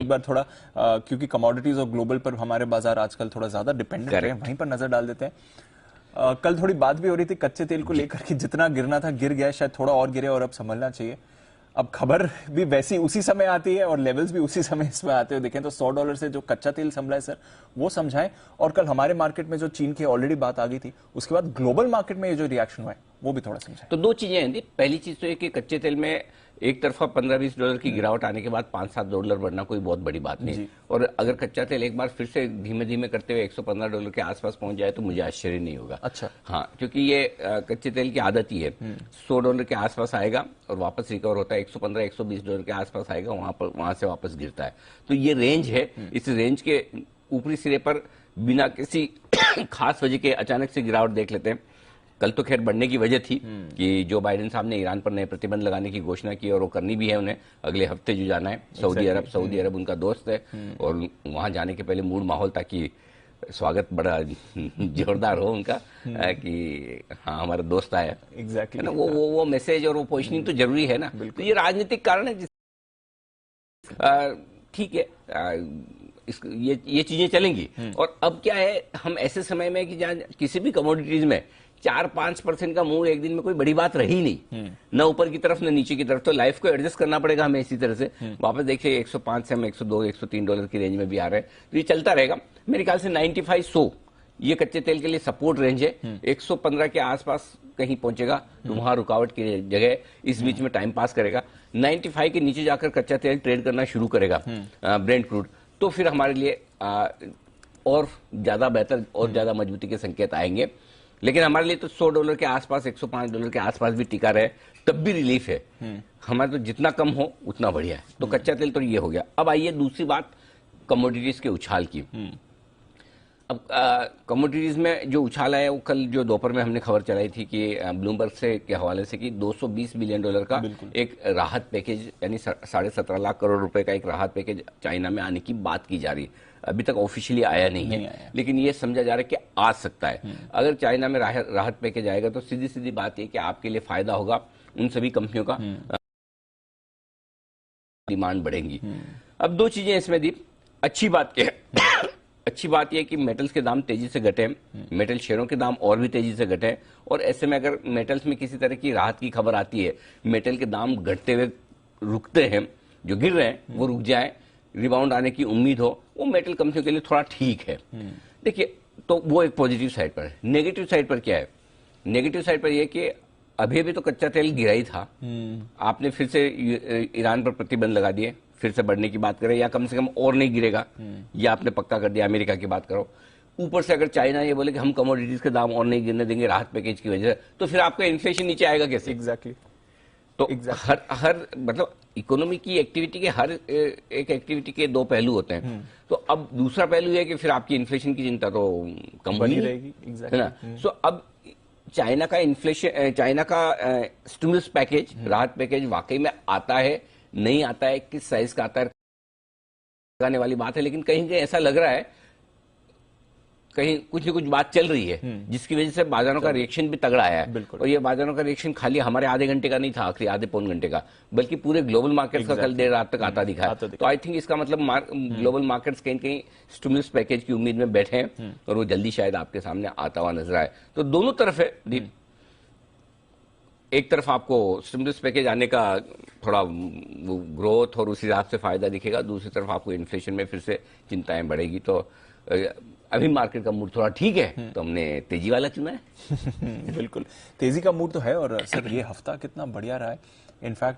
एक बार थोड़ा क्योंकि कमोडिटीज और ग्लोबल पर हमारे बाजार आजकल थोड़ा ज्यादा डिपेंडेंट है, वहीं पर नजर डाल देते हैं। कल थोड़ी बात भी हो रही थी कच्चे तेल को लेकर कि जितना गिरना था गिर गया, शायद थोड़ा और गिरे और अब संभलना चाहिए। अब खबर भी वैसी उसी समय आती है और लेवल्स भी उसी समय इसमें आते हुए देखें तो $100 से जो कच्चा तेल संभला है सर, वो समझाएं। और कल हमारे मार्केट में जो चीन की ऑलरेडी बात आ गई थी, उसके बाद ग्लोबल मार्केट में ये जो रिएक्शन हुआ है वो भी थोड़ा समझाएं। तो दो चीजें हैं। पहली चीज तो ये कि कच्चे तेल में एक तरफा $15-20 की गिरावट आने के बाद $5-7 बढ़ना कोई बहुत बड़ी बात नहीं। और अगर कच्चा तेल एक बार फिर से धीमे धीमे करते हुए $115 के आसपास पहुंच जाए तो मुझे आश्चर्य नहीं होगा। अच्छा, हाँ, क्योंकि ये कच्चे तेल की आदत ही है, $100 के आसपास आएगा और वापस रिकवर होता है, $115-120 के आसपास आएगा, वहां से वापस गिरता है। तो ये रेंज है। इस रेंज के ऊपरी सिरे पर बिना किसी खास वजह के अचानक से गिरावट देख लेते हैं। कल तो खैर बढ़ने की वजह थी कि जो बाइडेन साहब ने ईरान पर नए प्रतिबंध लगाने की घोषणा की और वो करनी भी है उन्हें अगले हफ्ते जो जाना है सऊदी अरब उनका दोस्त है और वहां जाने के पहले मूड माहौल ताकि स्वागत बड़ा जोरदार हो उनका कि हाँ हमारा दोस्त आया। एग्जैक्टली है ना, वो मैसेज और वो पोजिशनिंग तो जरूरी है ना। तो ये राजनीतिक कारण है ठीक है, ये चीजें चलेंगी। और अब क्या है, हम ऐसे समय में कि जहां किसी भी कमोडिटीज में 4-5% का मूव एक दिन में कोई बड़ी बात रही नहीं, न ऊपर की तरफ न नीचे की तरफ। तो लाइफ को एडजस्ट करना पड़ेगा हमें इसी तरह से। वापस देखिए 105 से हम $102-103 की रेंज में भी आ रहे हैं, तो ये चलता रहेगा। मेरे ख्याल से 95-100 ये कच्चे तेल के लिए सपोर्ट रेंज है। 115 के आसपास कहीं पहुंचेगा तो वहां रुकावट की जगह इस बीच में टाइम पास करेगा। 95 के नीचे जाकर कच्चा तेल ट्रेड करना शुरू करेगा ब्रेंट क्रूड, तो फिर हमारे लिए और ज्यादा बेहतर और ज्यादा मजबूती के संकेत आएंगे। लेकिन हमारे लिए तो $100 के आसपास, $105 के आसपास भी टिका रहे तब भी रिलीफ है। हमारे तो जितना कम हो उतना बढ़िया है। तो कच्चा तेल तो ये हो गया। अब आइए दूसरी बात कमोडिटीज के उछाल की। अब कमोडिटीज में जो उछाल है वो कल जो दोपहर में हमने खबर चलाई थी कि ब्लूमबर्ग से के हवाले से कि $220 बिलियन का एक राहत पैकेज यानी 17.5 लाख करोड़ रुपए का एक राहत पैकेज चाइना में आने की बात की जा रही है। अभी तक ऑफिशियली आया नहीं है, लेकिन ये समझा जा रहा है कि आ सकता है। अगर चाइना में राहत पैकेज आएगा तो सीधी सीधी बात है कि आपके लिए फायदा होगा, उन सभी कंपनियों का डिमांड बढ़ेगी। अब दो चीजें इसमें दी। अच्छी बात क्या है अच्छी बात यह कि मेटल्स के दाम तेजी से घटे, मेटल शेयरों के दाम और भी तेजी से घटे। और ऐसे में अगर मेटल्स में किसी तरह की राहत की खबर आती है, मेटल के दाम घटते हुए रुकते हैं, जो गिर रहे हैं वो रुक जाए, रिबाउंड आने की उम्मीद हो, वो मेटल कंपनियों के लिए थोड़ा ठीक है। देखिए, तो वो एक पॉजिटिव साइड पर है। नेगेटिव साइड पर क्या है? नेगेटिव साइड पर यह कि अभी तो कच्चा तेल गिरा ही था, आपने फिर से ईरान पर प्रतिबंध लगा दिए, फिर से बढ़ने की बात करें या कम से कम और नहीं गिरेगा, या आपने पक्का कर दिया, अमेरिका की बात करो। ऊपर से अगर चाइना ये बोले कि हम कमोडिटीज के दाम और नहीं गिरने देंगे राहत पैकेज की वजह से, तो फिर आपका इन्फ्लेशन नीचे आएगा कैसे? एग्जैक्टली। तो हर मतलब इकोनॉमी की एक्टिविटी के हर एक एक्टिविटी के दो पहलू होते हैं। तो अब दूसरा पहलू है कि फिर आपकी इन्फ्लेशन की चिंता तो कम बनी रहेगी, है ना। सो अब चाइना का इन्फ्लेशन, चाइना का स्टिमुलस पैकेज, राहत पैकेज वाकई में आता है, नहीं आता है, किस साइज का आता है, लगाने वाली बात है। लेकिन कहीं कहीं ऐसा लग रहा है, कहीं कुछ न कुछ बात चल रही है जिसकी वजह से बाजारों का रिएक्शन भी तगड़ा आया है। और ये बाजारों का रिएक्शन खाली हमारे आधे घंटे का नहीं था, आखिरी आधे पौन घंटे का, बल्कि पूरे ग्लोबल मार्केट्स का कल देर रात तक आता दिखा है। तो आई थिंक इसका मतलब ग्लोबल मार्केट्स कहीं कहीं स्टिमुलस पैकेज की उम्मीद में बैठे हैं और वो जल्दी शायद आपके सामने आता हुआ नजर आए। तो दोनों तरफ है दीप। एक तरफ आपको स्टिमुलस पैकेज आने का थोड़ा ग्रोथ और उस हिसाब से फायदा दिखेगा, दूसरी तरफ आपको इन्फ्लेशन में फिर से चिंताएं बढ़ेगी। तो अभी मार्केट का मूड थोड़ा ठीक है, तो हमने तेजी वाला चुना है। बिल्कुल, तेजी का मूड तो है। और सर ये हफ्ता कितना बढ़िया रहा है। इनफैक्ट